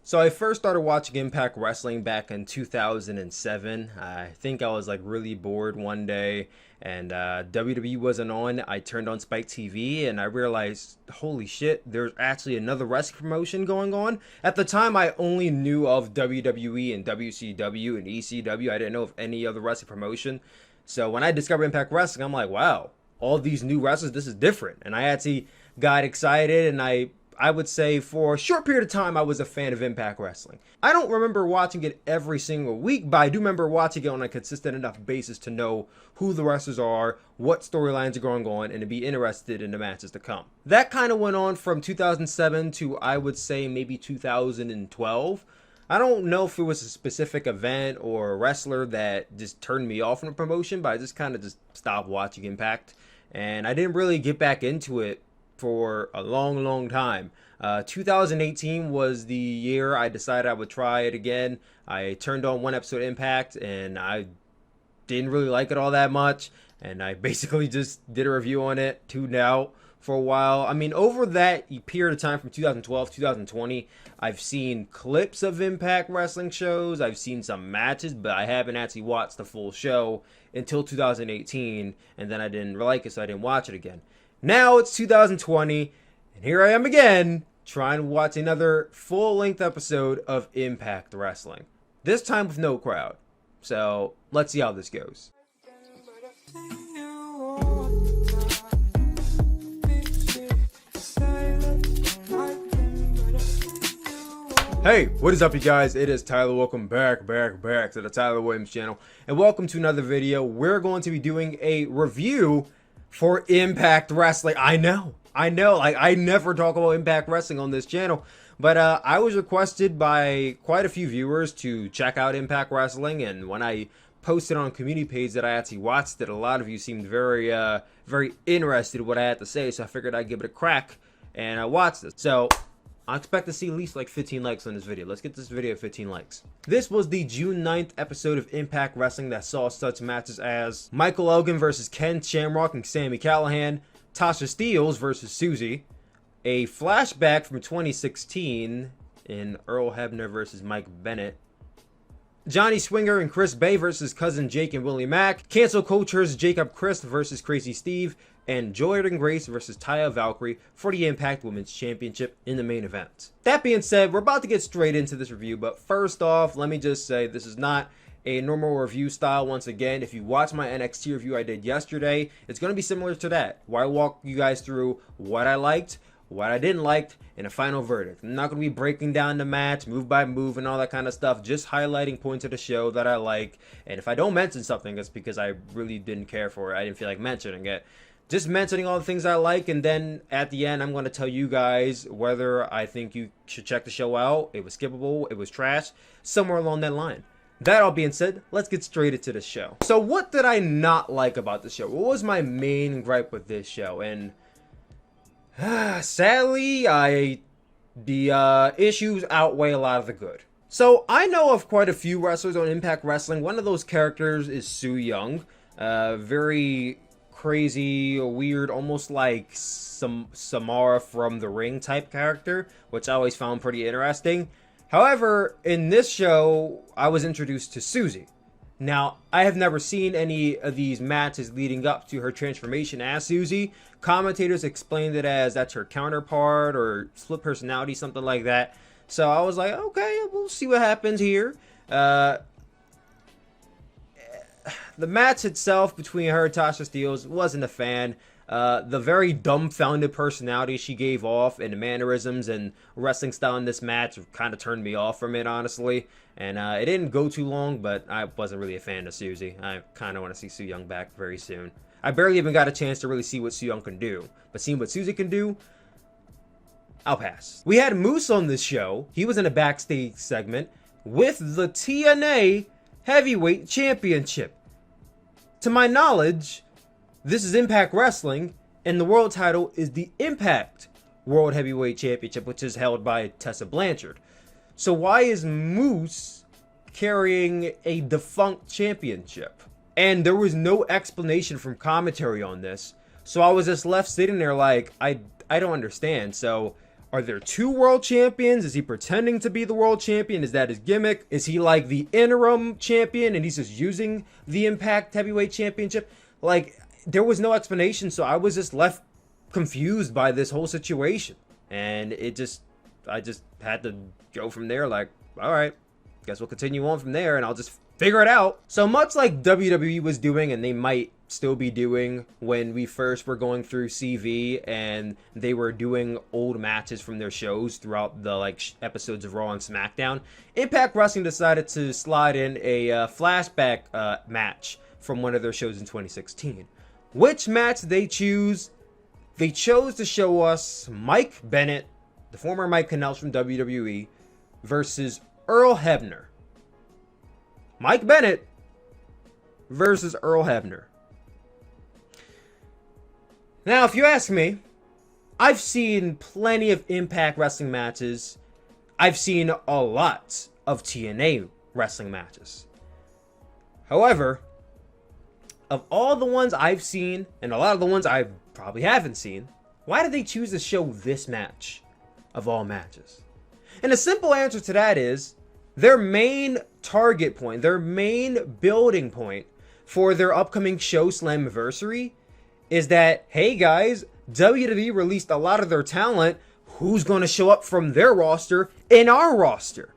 So I first started watching Impact Wrestling back in 2007. I think I was like really bored one day and WWE wasn't on. I turned on Spike TV and I realized, holy shit, there's actually another wrestling promotion going on. At the time, I only knew of WWE and WCW and ECW. I didn't know of any other wrestling promotion. So when I discovered Impact Wrestling, I'm like, wow, all these new wrestlers, this is different. And I actually got excited and I would say for a short period of time, I was a fan of Impact Wrestling. I don't remember watching it every single week, but I do remember watching it on a consistent enough basis to know who the wrestlers are, what storylines are going on, and to be interested in the matches to come. That kind of went on from 2007 to, I would say, maybe 2012. I don't know if it was a specific event or a wrestler that just turned me off from the promotion, but I just kind of just stopped watching Impact. And I didn't really get back into it for a long time. 2018 was the year I decided I would try it again. I turned on one episode of Impact and I didn't really like it all that much, and I basically just did a review on it, tuned out for a while. I mean, over that period of time from 2012 2020, I've seen clips of Impact Wrestling shows, I've seen some matches, but I haven't actually watched the full show until 2018, and then I didn't like it, so I didn't watch it again. Now it's 2020, and here I am again, trying to watch another full-length episode of Impact Wrestling. This time with no crowd. So, let's see how this goes. Hey, what is up, you guys? It is Tyler. Welcome back to the Tyler Williams channel. And welcome to another video. We're going to be doing a review for Impact Wrestling. I know, like I never talk about Impact Wrestling on this channel, but I was requested by quite a few viewers to check out Impact Wrestling, and when I posted on a community page that I actually watched it, a lot of you seemed very interested in what I had to say, so I figured I'd give it a crack, and I watched it. So I expect to see at least like 15 likes on this video. Let's get this video at 15 likes. This was the June 9th episode of Impact Wrestling that saw such matches as Michael Elgin versus Ken Shamrock and Sami Callihan, Tasha Steelz versus Susie, a flashback from 2016 in Earl Hebner versus Mike Bennett, Johnny Swinger and Chris Bay versus Cousin Jake and Willie Mack, Cancel Culture's Jacob Christ versus Crazy Steve, and Jordan Grace versus Taya Valkyrie for the Impact Women's Championship in the main event. That being said, we're about to get straight into this review, but first off, let me just say this is not a normal review style. Once again, if you watch my NXT review I did yesterday, it's going to be similar to that, where I walk you guys through what I liked, what I didn't like, and a final verdict. I'm not going to be breaking down the match move by move and all that kind of stuff, just highlighting points of the show that I like, and if I don't mention something, it's because I really didn't care for it. I didn't feel like mentioning it. Just mentioning all the things I like, and then at the end, I'm going to tell you guys whether I think you should check the show out, it was skippable, it was trash, somewhere along that line. That all being said, let's get straight into the show. So what did I not like about the show? What was my main gripe with this show? And sadly, the issues outweigh a lot of the good. So I know of quite a few wrestlers on Impact Wrestling. One of those characters is Su Yung, very crazy, weird, almost like some Samara from The Ring type character, which I always found pretty interesting. However, in this show, I was introduced to Susie. Now, I have never seen any of these matches leading up to her transformation as Susie. Commentators explained it as that's her counterpart or split personality, something like that. So I was like, okay, we'll see what happens here. The match itself between her and Tasha Steelz wasn't a fan. The very dumbfounded personality she gave off and the mannerisms and wrestling style in this match kind of turned me off from it, honestly. And it didn't go too long, but I wasn't really a fan of Susie. I kind of want to see Su Yung back very soon. I barely even got a chance to really see what Su Yung can do. But seeing what Susie can do, I'll pass. We had Moose on this show. He was in a backstage segment with the TNA Heavyweight Championship. To my knowledge, this is Impact Wrestling, and the world title is the Impact World Heavyweight Championship, which is held by Tessa Blanchard. So why is Moose carrying a defunct championship? And there was no explanation from commentary on this, so I was just left sitting there like, I don't understand. So Are there two world champions? Is he pretending to be the world champion? Is that his gimmick? Is he like the interim champion and he's just using the Impact Heavyweight Championship? Like, there was no explanation, so I was just left confused by this whole situation. And I just had to go from there like, all right, guess we'll continue on from there and I'll just figure it out. So much like WWE was doing, and they might still be doing when we first were going through CV and they were doing old matches from their shows throughout the episodes of Raw and SmackDown, Impact Wrestling decided to slide in a flashback match from one of their shows in 2016. Which match they choose? They chose to show us Mike Bennett, the former Mike Kanellis from WWE, versus Earl Hebner. Mike Bennett versus Earl Hebner. Now, if you ask me, I've seen plenty of Impact Wrestling matches. I've seen a lot of TNA wrestling matches. However, of all the ones I've seen, and a lot of the ones I probably haven't seen, why did they choose to show this match of all matches? And the simple answer to that is, their main target point, their main building point for their upcoming show Slammiversary is that, hey guys, WWE released a lot of their talent. Who's going to show up from their roster in our roster?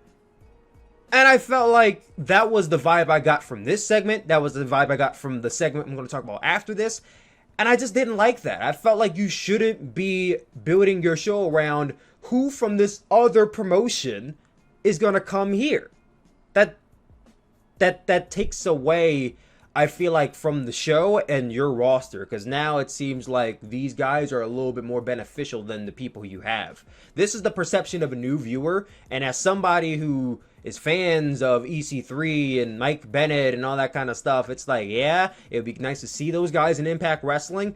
And I felt like that was the vibe I got from this segment. That was the vibe I got from the segment I'm going to talk about after this. And I just didn't like that. I felt like you shouldn't be building your show around who from this other promotion is going to come here. That takes away, I feel like, from the show and your roster, because now it seems like these guys are a little bit more beneficial than the people you have. This is the perception of a new viewer, and as somebody who is fans of EC3 and Mike Bennett and all that kind of stuff, it's like, yeah, it would be nice to see those guys in Impact Wrestling,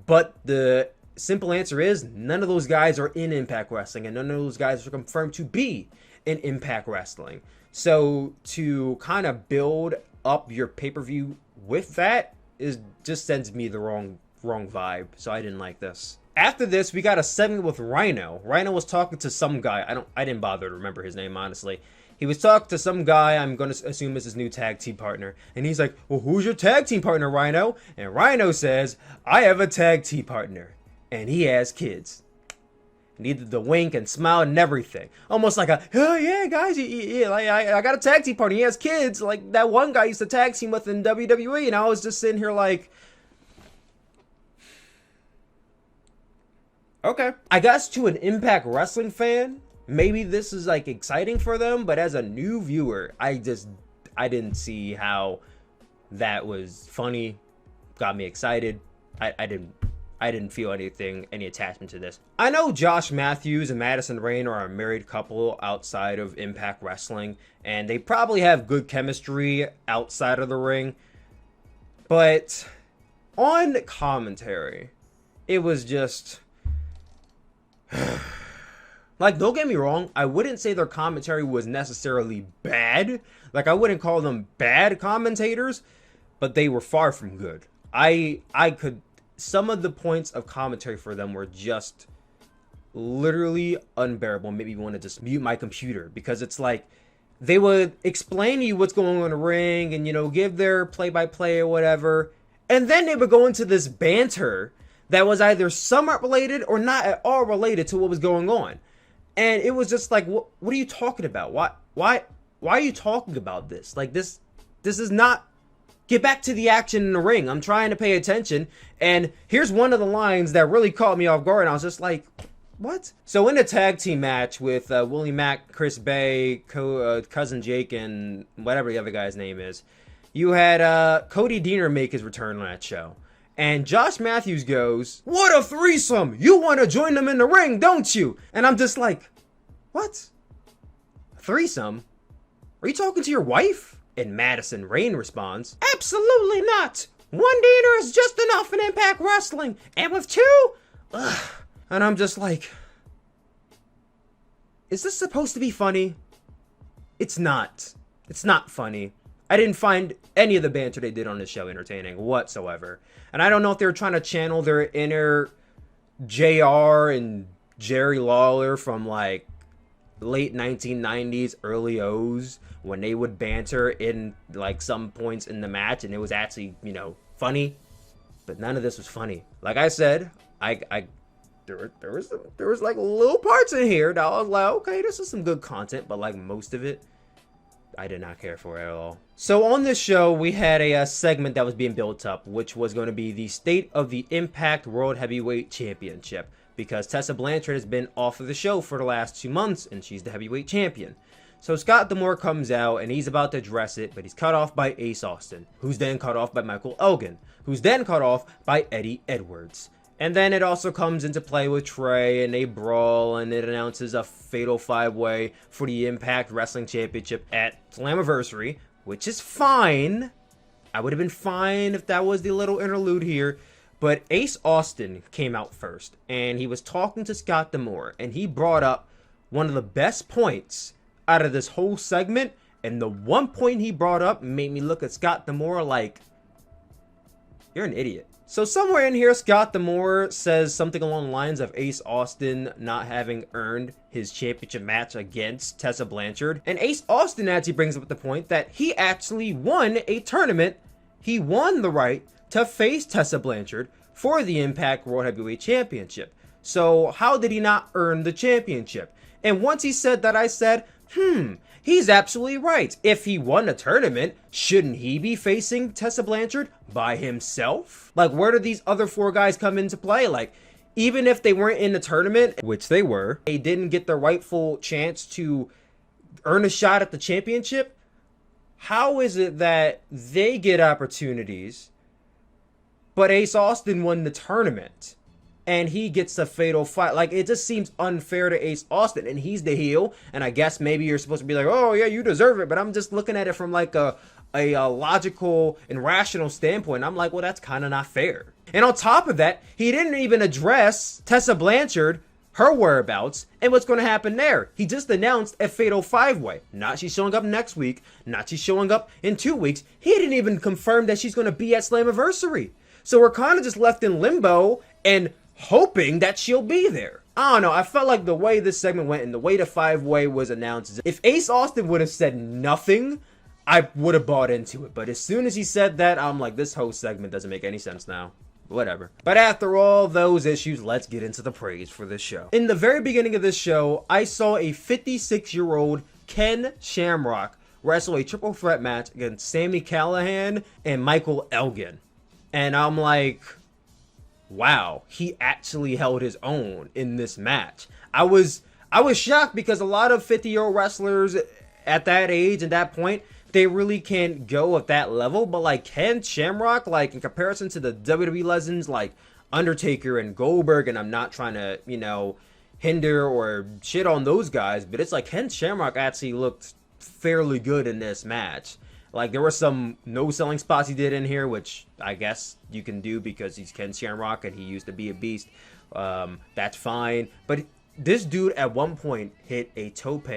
but the simple answer is none of those guys are in Impact Wrestling, and none of those guys are confirmed to be in Impact Wrestling. So to kind of build up your pay-per-view with that just sends me the wrong vibe. So I didn't like this. After this, we got a segment with Rhino. Rhino was talking to some guy. I didn't bother to remember his name, honestly. He was talking to some guy, I'm going to assume is his new tag team partner. And he's like, well, who's your tag team partner, Rhino? And Rhino says, I have a tag team partner. And he has kids. Needed the wink and smile and everything. Almost like oh yeah, guys, I got a tag team partner. He has kids. Like that one guy used to tag team with in WWE. And I was just sitting here like, okay. I guess to an Impact Wrestling fan, maybe this is like exciting for them. But as a new viewer, I didn't see how that was funny. Got me excited. I didn't feel any attachment to this. I know Josh Matthews and Madison Rayne are a married couple outside of Impact Wrestling, and they probably have good chemistry outside of the ring. But on commentary, it was just like, don't get me wrong, I wouldn't say their commentary was necessarily bad. Like, I wouldn't call them bad commentators, but they were far from good. Some of the points of commentary for them were just literally unbearable. Maybe you want to just mute my computer, because it's like they would explain to you what's going on in the ring and, give their play-by-play or whatever. And then they would go into this banter that was either somewhat related or not at all related to what was going on. And it was just like, what are you talking about? Why are you talking about this? Like, this is not... Get back to the action in the ring. I'm trying to pay attention. And here's one of the lines that really caught me off guard. And I was just like, what? So in a tag team match with Willie Mack, Chris Bay, Cousin Jake, and whatever the other guy's name is, you had Cody Deaner make his return on that show. And Josh Matthews goes, what a threesome. You want to join them in the ring, don't you? And I'm just like, what? A threesome? Are you talking to your wife? And Madison Rayne responds, absolutely not. One Deaner is just enough in Impact Wrestling. And with two? Ugh. And I'm just like, is this supposed to be funny? It's not. It's not funny. I didn't find any of the banter they did on this show entertaining whatsoever. And I don't know if they were trying to channel their inner JR and Jerry Lawler from like late 1990s, early O's, when they would banter in like some points in the match, and it was actually, you know, funny. But none of this was funny. Like I said, there was like little parts in here that I was like, okay, this is some good content, but like most of it, I did not care for at all. So on this show, we had a segment that was being built up, which was going to be the state of the Impact World Heavyweight Championship, because Tessa Blanchard has been off of the show for the last 2 months, and she's the heavyweight champion. So Scott D'Amore comes out, and he's about to address it, but he's cut off by Ace Austin, who's then cut off by Michael Elgin, who's then cut off by Eddie Edwards. And then it also comes into play with Trey, and they brawl, and it announces a fatal 5-way for the Impact Wrestling Championship at Slammiversary, which is fine. I would have been fine if that was the little interlude here. But Ace Austin came out first, and he was talking to Scott D'Amore, and he brought up one of the best points out of this whole segment, and the one point he brought up made me look at Scott D'Amore like, you're an idiot. So somewhere in here, Scott D'Amore says something along the lines of Ace Austin not having earned his championship match against Tessa Blanchard, and Ace Austin actually brings up the point that he actually won a tournament. He won the right to face Tessa Blanchard for the Impact World Heavyweight Championship. So how did he not earn the championship? And once he said that, I said, he's absolutely right. If he won a tournament, shouldn't he be facing Tessa Blanchard by himself? Like, where do these other 4 guys come into play? Like, even if they weren't in the tournament, which they were, they didn't get the rightful chance to earn a shot at the championship. How is it that they get opportunities, but Ace Austin won the tournament and he gets a fatal fight? Like, it just seems unfair to Ace Austin, and he's the heel, and I guess maybe you're supposed to be like, oh yeah, you deserve it, but I'm just looking at it from like a logical and rational standpoint. I'm like, well, that's kind of not fair. And on top of that, he didn't even address Tessa Blanchard, her whereabouts, and what's going to happen there. He just announced a fatal 5-way. Not she's showing up next week, not she's showing up in 2 weeks. He didn't even confirm that she's going to be at Slammiversary. So we're kind of just left in limbo and hoping that she'll be there. I don't know. I felt like the way this segment went and the way the 5-way was announced, if Ace Austin would have said nothing, I would have bought into it. But as soon as he said that, I'm like, this whole segment doesn't make any sense now. Whatever. But after all those issues, let's get into the praise for this show. In the very beginning of this show, I saw a 56-year-old Ken Shamrock wrestle a triple threat match against Sami Callihan and Michael Elgin. And I'm like, wow, he actually held his own in this match. I was shocked because a lot of 50-year-old wrestlers at that age and that point, they really can't go at that level. But like Ken Shamrock, like in comparison to the WWE legends like Undertaker and Goldberg, and I'm not trying to, you know, hinder or shit on those guys, but it's like Ken Shamrock actually looked fairly good in this match. Like, there were some no-selling spots he did in here, which I guess you can do because he's Ken Shamrock and he used to be a beast. That's fine. But this dude at one point hit a tope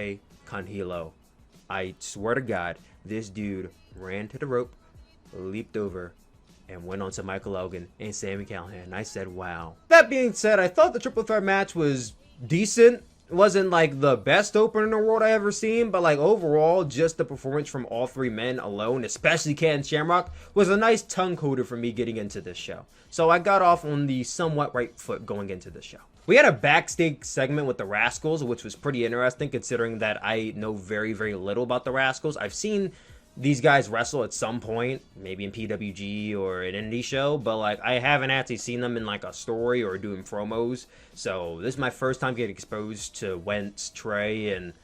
con hilo. I swear to God, this dude ran to the rope, leaped over, and went on to Michael Elgin and Sami Callihan. And I said, wow. That being said, I thought the triple threat match was decent. It wasn't like the best opener in the world I ever seen, but like overall, just the performance from all 3 men alone, especially Ken Shamrock, was a nice tongue coater for me getting into this show. So I got off on the somewhat right foot going into this show. We had a backstage segment with the Rascals, which was pretty interesting considering that I know very, very little about the Rascals. I've seen these guys wrestle at some point, maybe in PWG or an indie show, but like I haven't actually seen them in like a story or doing promos. So this is my first time getting exposed to Wentz, Trey, and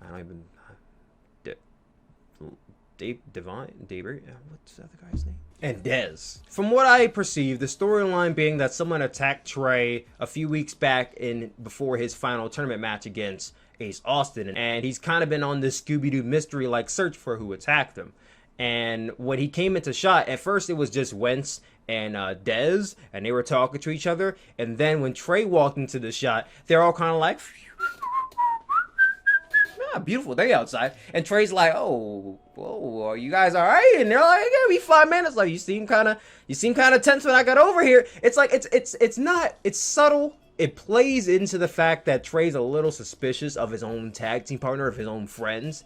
I don't even what's the other guy's name? And Dez. From what I perceive, the storyline being that someone attacked Trey a few weeks back before his final tournament match against Ace Austin, and he's kind of been on this Scooby-Doo mystery-like search for who attacked him. And when he came into shot, at first it was just Wentz and Dez, and they were talking to each other. And then when Trey walked into the shot, they're all kind of like, beautiful day outside. And Trey's like, oh, whoa, are you guys all right? And they're like, yeah, we 5 minutes. Like, you seem kind of tense when I got over here. It's like, it's subtle, it plays into the fact that Trey's a little suspicious of his own tag team partner, of his own friends.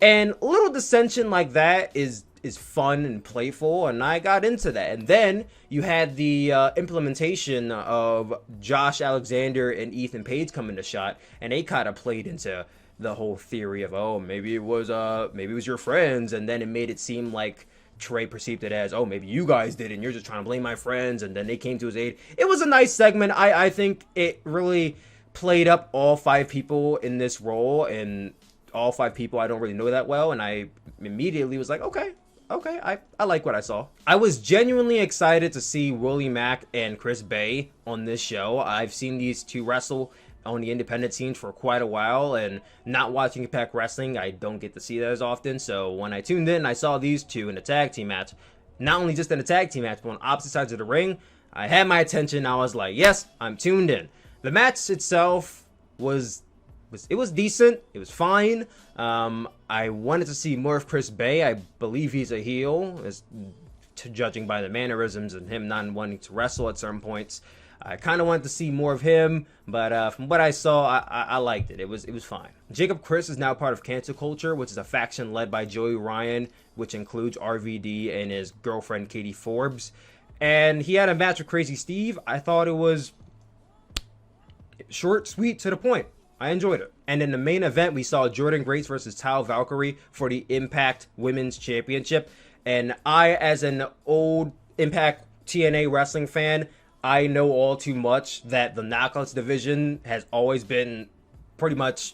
And a little dissension like that is fun and playful, and I got into that. And then you had the implementation of Josh Alexander and Ethan Page coming to shot, and they kind of played into the whole theory of, oh, maybe it was your friends, and then it made it seem like Trey perceived it as, oh, maybe you guys did, and you're just trying to blame my friends, and then they came to his aid. It was a nice segment. I think it really played up all 5 people in this role, and all 5 people I don't really know that well, and I immediately was like, okay, I like what I saw. I was genuinely excited to see Willie Mack and Chris Bay on this show. I've seen these two wrestle on the independent scene for quite a while, and not watching Impact Wrestling, I don't get to see that as often. So when I tuned in, I saw these two in a tag team match. Not only just in a tag team match, but on opposite sides of the ring. I had my attention. I was like, yes, I'm tuned in. The match itself was decent. It was fine. I wanted to see more of Chris Bay. I believe he's a heel, as to judging by the mannerisms and him not wanting to wrestle at certain points. I kind of wanted to see more of him, but from what I saw, I liked it. It was fine. Jacob Chris is now part of Cancel Culture, which is a faction led by Joey Ryan, which includes RVD and his girlfriend Katie Forbes. And he had a match with Crazy Steve. I thought it was short, sweet, to the point. I enjoyed it. And in the main event, we saw Jordynne Grace versus Tao Valkyrie for the Impact Women's Championship. And I, as an old Impact TNA wrestling fan, I know all too much that the Knockouts division has always been pretty much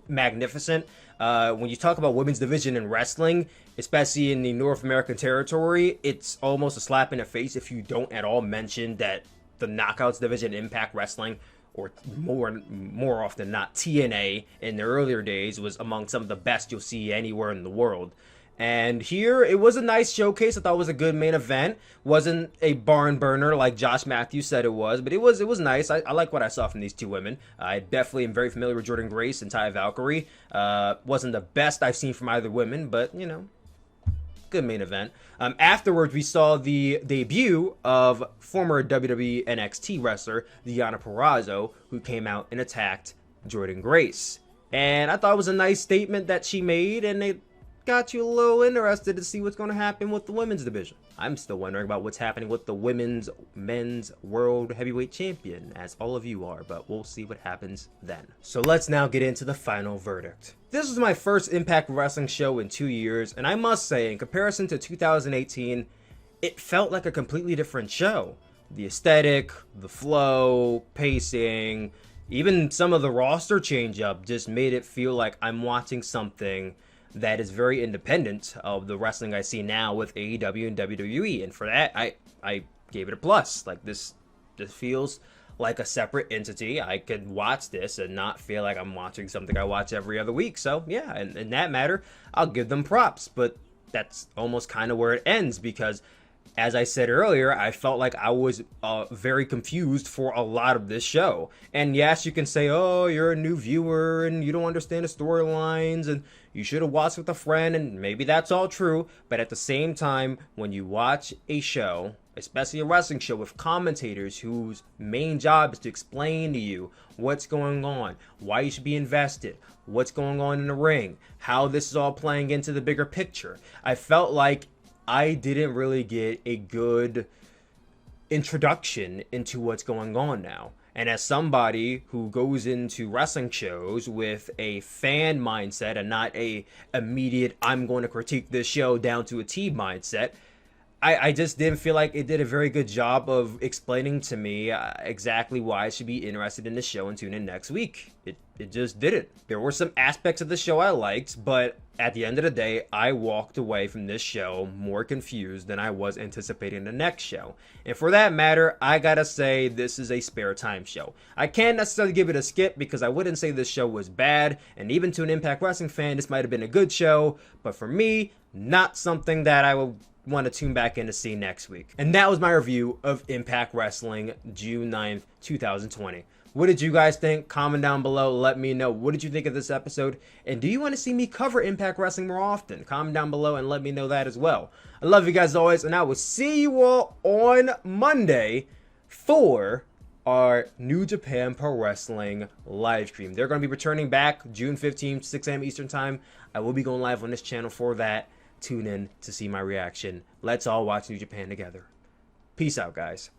magnificent. When you talk about women's division in wrestling, especially in the North American territory, it's almost a slap in the face if you don't at all mention that the Knockouts division in Impact Wrestling, or more often not TNA in the earlier days, was among some of the best you'll see anywhere in the world. And here, it was a nice showcase. I thought it was a good main event. Wasn't a barn burner like Josh Matthews said it was, but it was nice. I like what I saw from these two women. I definitely am very familiar with Jordynne Grace and Taya Valkyrie. Wasn't the best I've seen from either women, but, you know, good main event. Afterwards, we saw the debut of former WWE NXT wrestler Deonna Purrazzo, who came out and attacked Jordynne Grace. And I thought it was a nice statement that she made, and it got you a little interested to see what's going to happen with the women's division. I'm still wondering about what's happening with the men's world heavyweight champion, as all of you are, but we'll see what happens then. So let's now get into the final verdict. This was my first Impact Wrestling show in 2 years, and I must say, in comparison to 2018, it felt like a completely different show. The aesthetic, the flow, pacing, even some of the roster change up just made it feel like I'm watching something that is very independent of the wrestling I see now with AEW and WWE. And for that, I gave it a plus. Like, this feels like a separate entity. I could watch this and not feel like I'm watching something I watch every other week. So yeah, and in that matter, I'll give them props. But that's almost kind of where it ends, because as I said earlier, I felt like I was very confused for a lot of this show. And yes, you can say, oh, you're a new viewer and you don't understand the storylines and you should have watched with a friend, and maybe that's all true. But at the same time, when you watch a show, especially a wrestling show with commentators whose main job is to explain to you what's going on, why you should be invested, what's going on in the ring, how this is all playing into the bigger picture, I felt like I didn't really get a good introduction into what's going on now. And as somebody who goes into wrestling shows with a fan mindset and not a immediate, I'm going to critique this show down to a T mindset, I just didn't feel like it did a very good job of explaining to me exactly why I should be interested in the show and tune in next week. It just didn't. There were some aspects of the show I liked, but at the end of the day, I walked away from this show more confused than I was anticipating the next show. And for that matter, I gotta say, this is a spare time show. I can't necessarily give it a skip because I wouldn't say this show was bad, and even to an Impact Wrestling fan, this might have been a good show, but for me, not something that I would want to tune back in to see next week. And that was my review of Impact Wrestling June 9th, 2020. What did you guys think? Comment down below. Let me know. What did you think of this episode? And do you want to see me cover Impact Wrestling more often? Comment down below and let me know that as well. I love you guys as always, and I will see you all on Monday for our New Japan Pro Wrestling live stream. They're going to be returning back June 15th, 6 a.m. Eastern Time. I will be going live on this channel for that. Tune in to see my reaction. Let's all watch New Japan together. Peace out, guys.